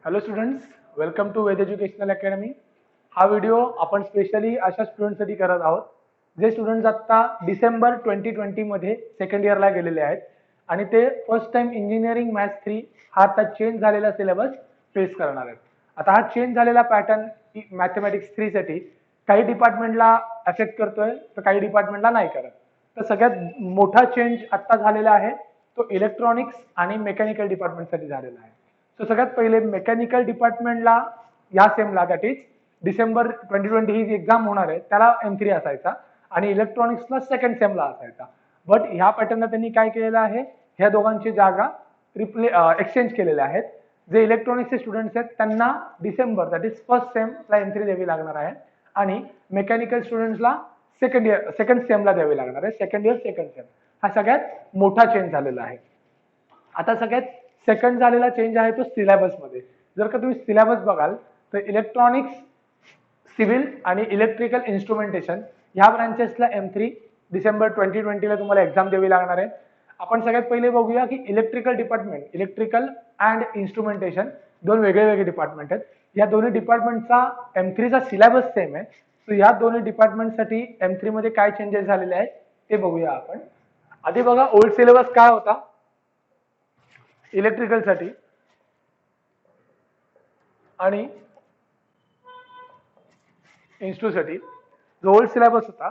Hello students, welcome to Ved educational academy. हा व्हिडिओ आपण स्पेशली अशा स्टुडंटसाठी करत आहोत जे स्टुडंट्स आता डिसेंबर 2020 मध्ये सेकंड इयरला गेलेले आहेत आणि ते फर्स्ट टाइम इंजिनिअरिंग मॅथ्स 3 हा आता चेंज झालेला सिलेबस फेस करणार आहेत. आता हा चेंज झालेला पॅटर्न मॅथमॅटिक्स 3 साठी काही डिपार्टमेंटला अफेक्ट करतोय तर काही डिपार्टमेंटला नाही करत. तर सगळ्यात मोठा चेंज आता झालेला आहे तो इलेक्ट्रॉनिक्स आणि मेकॅनिकल डिपार्टमेंटसाठी झालेला आहे. सो सगळ्यात पहिले मेकॅनिकल डिपार्टमेंटला या सेमला दॅट इज डिसेंबर 2020 ही जी एक्झाम होणार आहे त्याला M3 असायचा आणि इलेक्ट्रॉनिक्सला सेकंड सेमला असायचा. बट ह्या पॅटर्नला त्यांनी काय केलेलं आहे, ह्या दोघांची जागा एक्सचेंज केलेल्या आहेत. जे इलेक्ट्रॉनिक्सचे स्टुडंट्स आहेत त्यांना डिसेंबर दॅट इज फर्स्ट सेमला M3 द्यावी लागणार आहे आणि मेकॅनिकल स्टुडंट्सला सेकंड सेमला द्यावी लागणार आहे. सेकंड इयर सेकंड सेम हा सगळ्यात मोठा चेंज झालेला आहे. आता सगळ्यात सेकंड झालेला चेंज आहे तो सिलेबस मध्ये. जर का तुम्ही सिलेबस बघाल तर इलेक्ट्रॉनिक्स, सिव्हिल आणि इलेक्ट्रिकल इन्स्ट्रुमेंटेशन ह्या ब्रांचेसला M3 डिसेंबर 2020 ला तुम्हाला एक्झाम द्यावी लागणार आहे. आपण सगळ्यात पहिले बघूया की electrical department, electrical and instrumentation दोन वेगळे डिपार्टमेंट आहेत. या दोन्ही डिपार्टमेंटचा M3 चा सिलेबस सेम आहे. सो या दोन्ही डिपार्टमेंटसाठी M3 मध्ये काय चेंजेस झालेले आहेत ते बघूया आपण. आधी बघा ओल्ड सिलेबस काय होता इलेक्ट्रिकल साठी आणि इन्स्ट्रूसाठी. जो ओल्ड सिलेबस होता,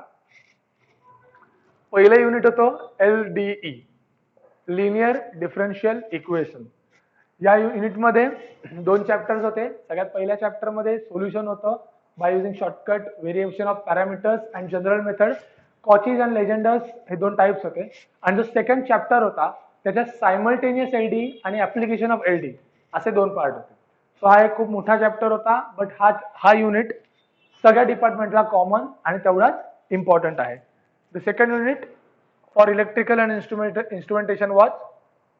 पहिलं युनिट होतं LDE, लिनियर डिफरन्शियल इक्वेशन. या युनिटमध्ये दोन चॅप्टर्स होते. सगळ्यात पहिल्या चॅप्टर मध्ये सोल्युशन होतं by using shortcut, variation of parameters and general method, Cauchy's and Legendre's हे दोन टाइप्स होते. आणि जो सेकंड चॅप्टर होता त्याच्यात सायमल्टेनियस LD आणि ऍप्लिकेशन ऑफ LD असे दोन पार्ट होते. सो हा एक खूप मोठा चॅप्टर होता. बट हा युनिट सगळ्या डिपार्टमेंटला कॉमन आणि तेवढाच इम्पॉर्टंट आहे. The second unit for electrical and instrumentation was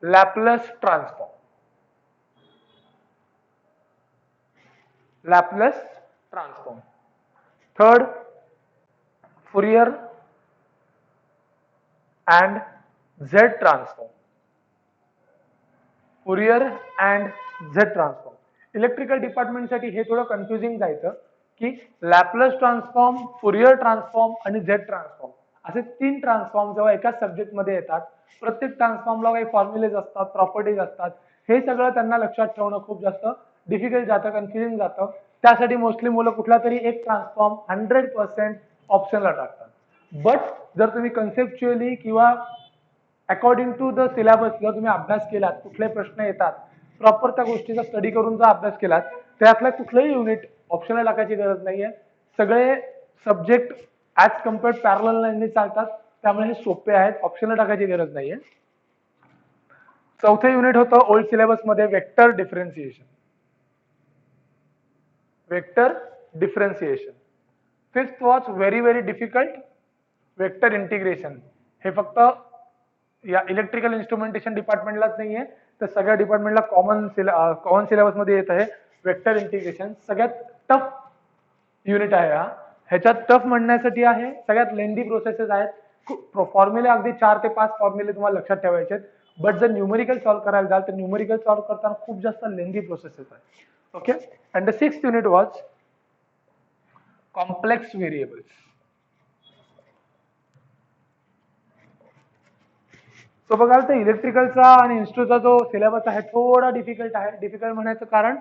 Laplace transform. Laplace transform. Third, Fourier and Z transform. Fourier and Z transform. Electrical डिपार्टमेंटसाठी हे थोडं कन्फ्युजिंग जायचं की लॅपलेस ट्रान्सफॉर्म, फुरियर ट्रान्सफॉर्म आणि झेड ट्रान्सफॉर्म असे तीन ट्रान्सफॉर्म जेव्हा एकाच सब्जेक्टमध्ये येतात, प्रत्येक ट्रान्सफॉर्मला काही फॉर्म्युलेज असतात, प्रॉपर्टीज असतात. हे सगळं त्यांना लक्षात ठेवणं खूप जास्त डिफिकल्ट जातं, कन्फ्युजिंग जातं. त्यासाठी मोस्टली मुलं कुठला तरी एक ट्रान्सफॉर्म 100% ऑप्शनला टाकतात. बट जर तुम्ही कन्सेप्च्युअली किंवा अकॉर्डिंग टू द सिलेबस जर तुम्ही अभ्यास केलात, कुठले प्रश्न येतात, प्रॉपर त्या गोष्टीचा स्टडी करून जर अभ्यास केलात, त्यातलं कुठलंही युनिट ऑप्शनला टाकायची गरज नाहीये. सगळे सब्जेक्ट ऍज कम्पेअर्ड पॅरलल लाईनने चालतात, त्यामुळे हे सोपे आहेत, ऑप्शनला टाकायची गरज नाहीये. चौथे युनिट होतं ओल्ड सिलेबस मध्ये vector differentiation. Vector differentiation. Fifth was very difficult vector integration. हे फक्त या इलेक्ट्रिकल इन्स्ट्रुमेंटेशन डिपार्टमेंटलाच नाहीये तर सगळ्या डिपार्टमेंटला कॉमन सिलेबस मध्ये येत आहे. वेक्टर इंटिग्रेशन सगळ्यात टफ युनिट आहे हा. ह्याच्यात टफ म्हणण्यासाठी आहे, सगळ्यात लेंदी प्रोसेसेस आहेत. फॉर्म्युले अगदी 4 ते 5 फॉर्म्युले तुम्हाला लक्षात ठेवायचे आहेत. बट जर न्यूमेरिकल सॉल्व्ह करायला जाल तर न्यूमेरिकल सॉल्व्ह करताना खूप जास्त लेंदी प्रोसेसेस आहे. Okay. And the sixth unit was complex variables. So बघाल तर इलेक्ट्रिकलचा आणि इन्स्ट्रूचा जो सिलेबस आहे थोडा डिफिकल्ट आहे. डिफिकल्ट म्हणायचं कारण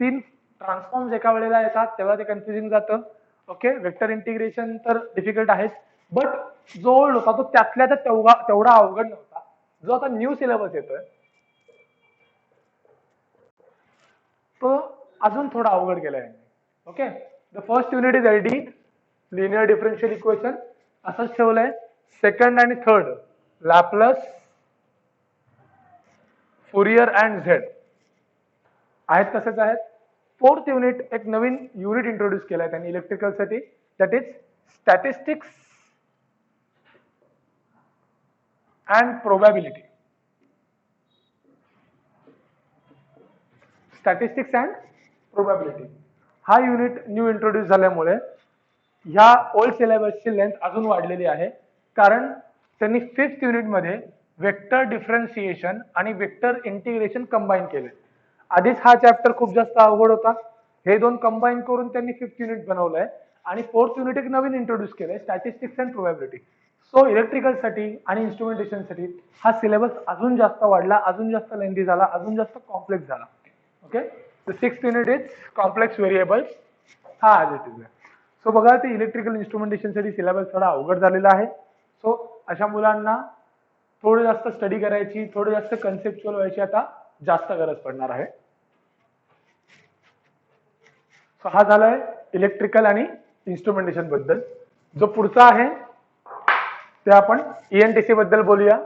3 ट्रान्सफॉर्म्स एका वेळेला येतात तेव्हा ते कन्फ्युजिंग जातं. ओके. वेक्टर इंटिग्रेशन तर डिफिकल्ट आहेच, बट जो ओल्ड होता तो त्यातल्या तर तेवढा अवघड नव्हता. जो आता न्यू सिलेबस येतोय तो अजून थोडा अवघड केलाय. Okay. The first unit is LD, linear differential equation असंच ठेवलंय. सेकंड आणि third Laplace, Fourier and Z आहेत तसेच आहेत. फोर्थ युनिट एक नवीन युनिट इंट्रोड्यूस केलाय त्यांनी इलेक्ट्रिकलसाठी, that is statistics and probability. Statistics and probability हा युनिट न्यू इंट्रोड्यूस झाल्यामुळे ह्या ओल्ड सिलेबसची लेंथ अजून वाढलेली आहे. कारण त्यांनी फिफ्थ युनिट मध्ये वेक्टर डिफरन्सिएशन आणि वेक्टर इंटिग्रेशन कंबाईन केले. आधीच हा चॅप्टर खूप जास्त अवघड होता. हे दोन कंबाईन करून त्यांनी 5th युनिट बनवलंय आणि 4th युनिट एक नवीन इंट्रोड्यूस केलंय, स्टॅटिस्टिक्स अँड प्रोबॅबिलिटी. सो इलेक्ट्रिकलसाठी आणि इन्स्ट्रुमेंटेशनसाठी हा सिलेबस अजून जास्त वाढला, अजून जास्त लेंथी झाला, अजून जास्त कॉम्प्लेक्स झाला. Okay, the 6th unit is complex variables. हा आज इट इज. सो बघा, ते इलेक्ट्रिकल इन्स्ट्रुमेंटेशनसाठी सिलेबस थोडा अवघड झालेला आहे. सो अशा मुलांना थोडं जास्त स्टडी करायची, थोडं जास्त कन्सेप्च्युअल व्हायची आता जास्त गरज पडणार आहे. सो हा झालाय इलेक्ट्रिकल आणि इन्स्ट्रुमेंटेशन बद्दल. जो पुढचा आहे ते आपण ईएनटीसी बद्दल बोलूया.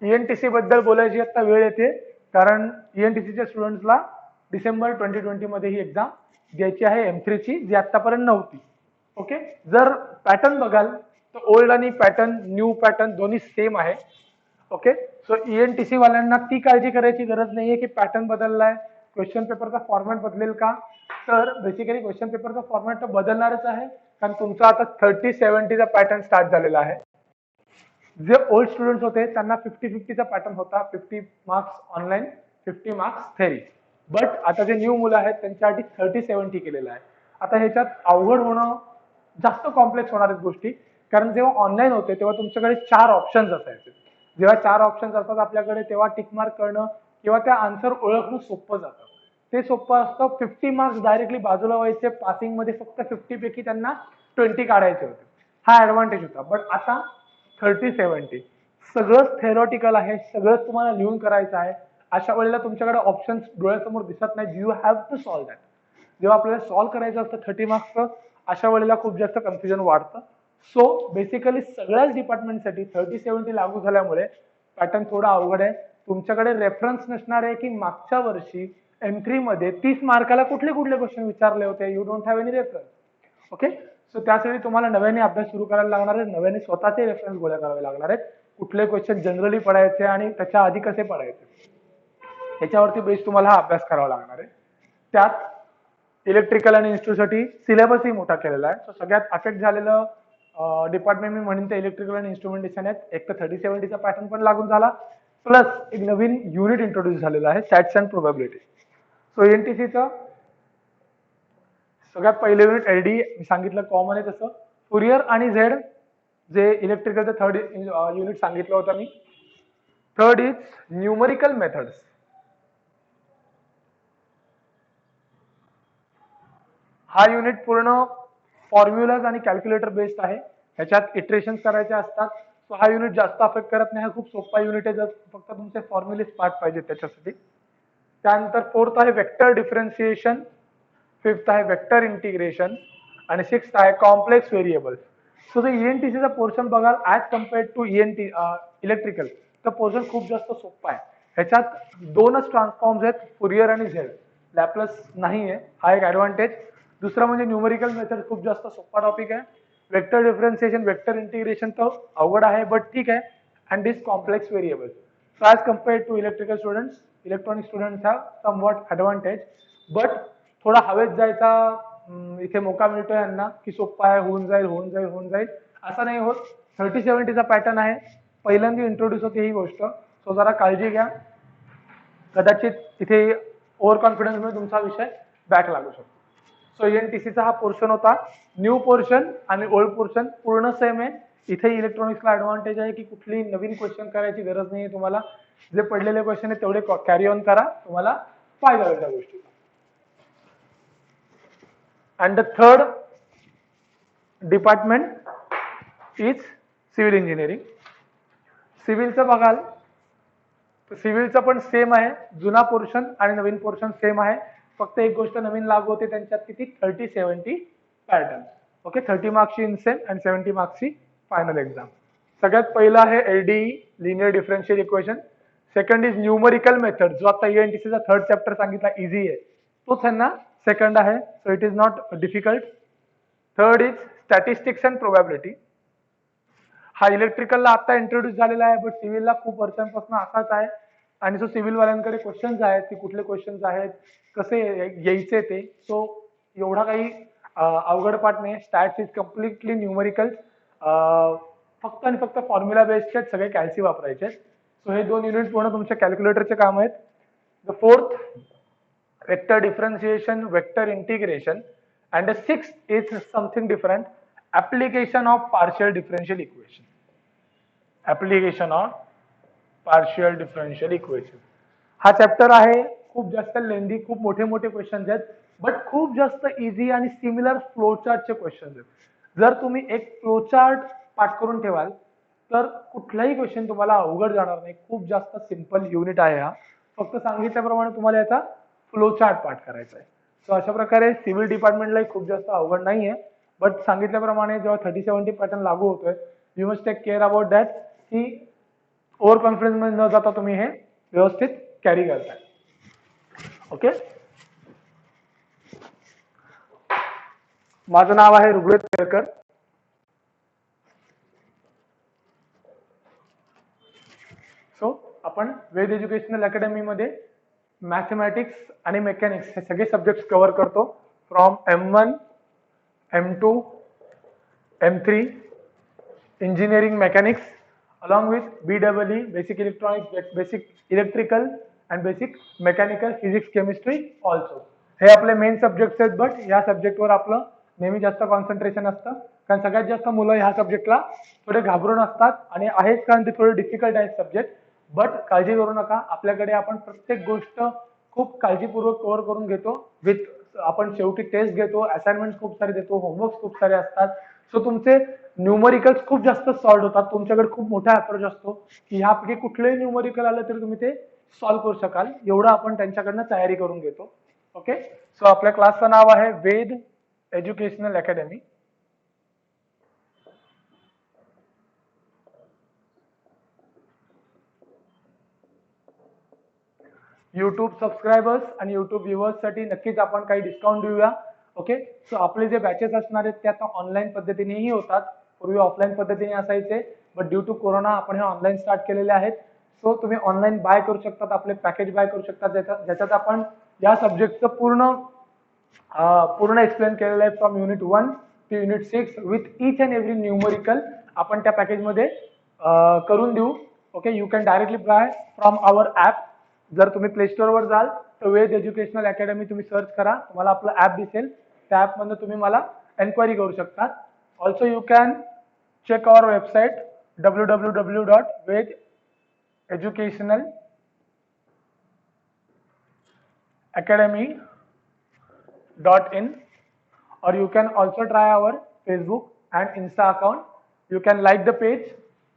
ईएनटीसी बद्दल बोलायची आता वेळ येते, कारण ईएनटीसीच्या स्टुडंट्सला डिसेंबर 2020 मध्ये ही एक्झाम द्यायची आहे M3 ची, जी आतापर्यंत नव्हती. ओके, जर पॅटर्न बघाल तर ओल्ड आणि पॅटर्न, न्यू पॅटर्न दोन्ही सेम आहे. ओके, सो ईएनटीसी वाल्यांना ती काळजी करायची गरज नाहीये की पॅटर्न बदललाय, क्वेश्चन पेपरचा फॉर्मॅट बदलेल का. तर बेसिकली क्वेश्चन पेपरचा फॉर्मॅट तर बदलणारच आहे, कारण तुमचा आता 30-70 चा पॅटर्न स्टार्ट झालेला आहे. जे ओल्ड स्टुडंट्स होते त्यांना 50-50 चा पॅटर्न होता, 50 marks online, 50 marks theory. But आता जे न्यू मुलं आहेत त्यांच्यासाठी 30-70 केलेलं आहे. आता ह्याच्यात अवघड होणं, जास्त कॉम्प्लेक्स होणार आहेत गोष्टी, कारण जेव्हा ऑनलाईन होते तेव्हा तुमच्याकडे 4 ऑप्शन्स असायचे. जेव्हा 4 ऑप्शन्स असतात आपल्याकडे तेव्हा टिक मार्क करणं किंवा त्या आन्सर ओळखणं सोपं जातं. ते सोपं असतं. 50 मार्क्स डायरेक्टली बाजूला व्हायचे, पासिंग मध्ये फक्त 50 पैकी त्यांना 20 काढायचे होते. हा ऍडव्हान्टेज होता. बट आता 30-70 सगळंच थेरॉटिकल आहे, सगळंच तुम्हाला लिहून करायचं आहे. अशा वेळेला तुमच्याकडे ऑप्शन्स डोळ्यासमोर दिसत नाही. You have to solve that. जेव्हा आपल्याला सॉल्व्ह करायचं असतं 30 मार्क्सचं, अशा वेळेला खूप जास्त कन्फ्युजन वाढतं. सो बेसिकली सगळ्याच डिपार्टमेंटसाठी 30-70 लागू झाल्यामुळे पॅटर्न थोडा अवघड आहे. तुमच्याकडे रेफरन्स नसणार आहे की मागच्या वर्षी M3 मध्ये 30 मार्काला कुठले कुठले क्वेश्चन विचारले होते. You don't have any reference. Okay, so त्यासाठी तुम्हाला नव्याने अभ्यास सुरू करायला लागणार आहे, नव्याने स्वतःचे रेफरन्स गोळा करावे लागणार आहेत. कुठले क्वेश्चन जनरली पडायचे आणि त्याच्या आधी कसे पडायचे याच्यावरती बेस तुम्हाला हा अभ्यास करावा लागणार आहे. त्यात इलेक्ट्रिकल आणि इन्स्टिट्यूटसाठी सिलेबसही मोठा केलेला आहे. सो सगळ्यात अफेक्ट झालेलं डिपार्टमेंट मी म्हणेन ते इलेक्ट्रिकल आणि इन्स्ट्रुमेंटेशन आहेत. एक तर 30-70 चा पॅटर्न पण लागून झाला, प्लस एक नवीन युनिट इंट्रोड्यूस झालेला आहे, स्टॅट्स अँड प्रोबॅबिलिटी. सो एनटीसीचं सगळ्यात पहिले युनिट एलडी मी सांगितलं कॉमन आहे तसं. फुरियर आणि झेड जे इलेक्ट्रिकलचं 3rd युनिट सांगितलं होतं मी. 3rd is numerical methods. हा युनिट पूर्ण फॉर्म्युलाज आणि कॅल्क्युलेटर बेस्ड आहे. ह्याच्यात इटरेशन करायचे असतात. सो हा युनिट जास्त अफेक्ट करत नाही. हा खूप सोपा युनिट आहे, जर फक्त तुमचे फॉर्म्युलेस पार्ट पाहिजे त्याच्यासाठी. त्यानंतर 4th आहे वेक्टर डिफरन्शिएशन, 5th आहे वेक्टर इंटिग्रेशन आणि 6th आहे कॉम्प्लेक्स व्हेरिएबल्स. सो जर ईएनटीसीचा पोर्शन बघाल ऍज कम्पेअर्ड टू इलेक्ट्रिकल, तर पोर्शन खूप जास्त सोपा आहे. ह्याच्यात 2च ट्रान्सफॉर्म्स आहेत, फुरियर आणि झेड. लॅप्लस नाही आहे, हा एक ऍडव्हान्टेज. दुसरा म्हणजे न्यूमरिकल मेथड खूप जास्त सोपा टॉपिक आहे. वेक्टर डिफरन्शिएशन, वेक्टर इंटिग्रेशन तर अवघड आहे, बट ठीक आहे. And this complex variables. So as compared to electrical students, electronic students have somewhat advantage. But थोडा हवेत जायचा इथे मौका मिळतोय यांना की सोप्पा आहे, होऊन जाईल होऊन जाईल होऊन जाईल, असं नाही होत. 30-70 चा पॅटर्न आहे, पहिल्यांदा इंट्रोड्यूस होते ही गोष्ट. सो जरा काळजी घ्या, कदाचित इथे ओव्हर कॉन्फिडन्समुळे तुमचा विषय बॅक लागू शकतो. सो एनटीसीचा हा पोर्शन होता. न्यू पोर्शन आणि ओल्ड पोर्शन पूर्ण सेम आहे. इथे इलेक्ट्रॉनिक्सला ऍडव्हान्टेज आहे की कुठली नवीन क्वेश्चन करायची गरज नाही. तुम्हाला जे पडलेले क्वेश्चन आहे तेवढे कॅरी ऑन करा, तुम्हाला फायदा होईल त्या गोष्टीचा. And the 3rd department is civil engineering. सिव्हिलचं बघाल सिव्हिलचं पण सेम आहे, जुना पोर्शन आणि नवीन पोर्शन सेम आहे. फक्त एक गोष्ट नवीन लागू होते त्यांच्यात, किती 30-70 पॅटर्न. ओके, 30 मार्क्सची इन्सेम आणि 70 मार्क्सची फायनल एक्झाम. सगळ्यात पहिला आहे LDE, linear differential equation. Second is numerical method, जो आता ईएनटीसीचा 3rd चॅप्टर सांगितला इझी आहे, तोच त्यांना सेकंड आहे. So it is not difficult. 3rd is statistics and probability. हा इलेक्ट्रिकलला आता इंट्रोड्यूस झालेला आहे, बट सिव्हिलला खूप वर्षांपासून असाच आहे. आणि सो सिव्हिल वाल्यांकडे क्वेश्चन्स आहेत की कुठले क्वेश्चन्स आहेत, कसे यायचे ते. सो एवढा काही अवघड पाठ नाही. स्टॅट्स इज कम्प्लिटली न्यूमरिकल, फक्त आणि फक्त फॉर्म्युला बेस्ड आहेत, सगळे कॅल्सी वापरायचे. सो हे 2 युनिट पूर्ण तुमच्या कॅल्क्युलेटरचे काम आहेत. The 4th vector differentiation, vector integration, and the sixth is something different, application of partial differential equation. Application of partial differential equation. हा चॅप्टर आहे, खूप जास्त लेंदी, खूप मोठे मोठे क्वेश्चन्स आहेत, बट खूप जास्त इझी आणि सिमिलर फ्लो चार्टचे क्वेश्चन्स आहेत. जर तुम्ही एक फ्लो चार्ट पाठ करून ठेवाल तर कुठलाही क्वेश्चन तुम्हाला अवघड जाणार नाही. खूप जास्त सिंपल युनिट आहे हा. फक्त सांगितल्याप्रमाणे तुम्हाला याचा फ्लो चार्ट पाठ करायचा आहे. सो अशा प्रकारे सिव्हिल डिपार्टमेंटलाही खूप जास्त अवघड नाहीये, बट सांगितल्याप्रमाणे जेव्हा 30-70 पॅटर्न लागू होतोय, you must take care about that की ओव्हर कॉन्फिडन्स मध्ये न जाता तुम्ही हे व्यवस्थित कॅरी करताय. ओके, माझं नाव आहे ऋग्वेद केळकर. सो आपण वेद एज्युकेशनल अकॅडमी मध्ये मॅथमॅटिक्स आणि मेकॅनिक्स हे सगळे सब्जेक्ट्स कव्हर करतो. From M1, M2, M3, engineering mechanics along with BEE, basic electronics, basic electrical and basic mechanical, physics, chemistry also. हे आपले मेन सब्जेक्ट्स आहेत, बट या सब्जेक्टवर आपलं नेहमी जास्त कॉन्सन्ट्रेशन असतं, कारण सगळ्यात जास्त मुलं ह्या सब्जेक्टला थोडे घाबरून असतात आणि आहेत कारण ते थोडे डिफिकल्ट आहेत सब्जेक्ट. बट काळजी करू नका, आपल्याकडे आपण प्रत्येक गोष्ट खूप काळजीपूर्वक कव्हर करून घेतो. विथ आपण शेवटी टेस्ट घेतो, असाइनमेंट खूप सारे देतो, होमवर्क खूप सारे असतात. सो तुमचे न्यूमरिकल्स खूप जास्त सॉल्व होतात. तुमच्याकडे खूप मोठा अप्रोच असतो की ह्यापैकी कुठलंही न्यूमरिकल आलं तरी तुम्ही ते सॉल्व करू शकाल, एवढं आपण त्यांच्याकडनं तयारी करून घेतो. ओके, सो आपल्या क्लासचं नाव आहे वेद एज्युकेशनल अकॅडमी. यूट्यूब सबस्क्रायबर्स आणि यूट्यूब व्ह्युअर्स साठी नक्कीच आपण काही डिस्काउंट देऊया. ओके, सो आपले जे बॅचेस असणार आहेत ते आता ऑनलाईन पद्धतीनेही होतात. पूर्वी ऑफलाईन पद्धतीने असायचे, बट ड्यू टू कोरोना आपण हे ऑनलाईन स्टार्ट केलेले आहेत. सो तुम्ही ऑनलाईन बाय करू शकतात, आपले पॅकेज बाय करू शकतात, ज्याच्यात आपण या सब्जेक्टचं पूर्ण एक्सप्लेन केलेलं आहे. From unit 1 to unit 6 with each and every numerical आपण त्या पॅकेजमध्ये करून देऊ. Okay, you can directly buy from our app. जर तुम्ही प्ले स्टोअरवर जाल तर वेद एज्युकेशनल अकॅडमी तुम्ही सर्च करा, तुम्हाला आपलं ॲप दिसेल. त्या ॲपमधून तुम्ही मला एन्क्वायरी करू शकता. Also you can check our website www.vededucationalacademy.in or you can also try our Facebook and Insta account. You can like the page.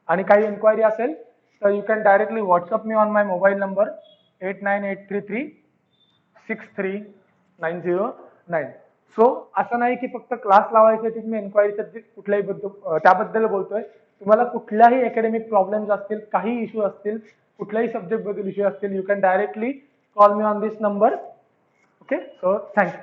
आणि काही इन्क्वायरी असेल तर you can directly WhatsApp me on my mobile number 8983363909. So असं नाही की फक्त class लावायचे मी enquiry कुठल्याही त्याबद्दल बोलतोय. तुम्हाला कुठल्याही अकॅडमिक प्रॉब्लेम्स असतील, काही इश्यू असतील, कुठल्याही सब्जेक्ट बद्दल इश्यू असतील, you can directly call me on this number. Okay, so thank you.